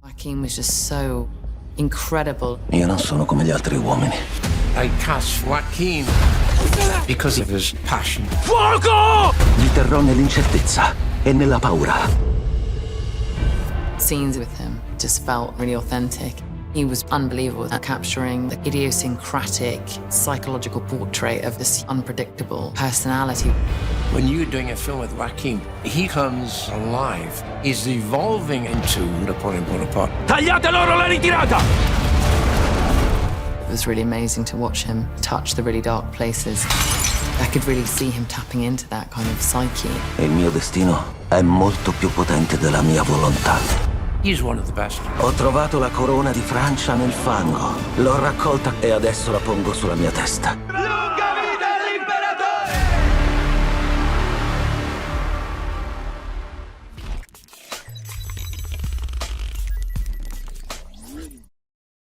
Joaquin was just so incredible. Io non sono come gli altri uomini. I cast Joaquin because of his passion. Fuoco! Li terrò nell'incertezza e nella paura. Scenes with him just felt really authentic. He was unbelievable at capturing the idiosyncratic psychological portrait of this unpredictable personality. When you're doing a film with Joaquin, he comes alive. He's evolving into Napoleone Bonaparte. Tagliate loro la ritirata! It was really amazing to watch him touch the really dark places. I could really see him tapping into that kind of psyche. Il mio destino è molto più potente della mia volontà. He's one of the best. Ho trovato la corona di Francia nel fango. L'ho raccolta e adesso la pongo sulla mia testa.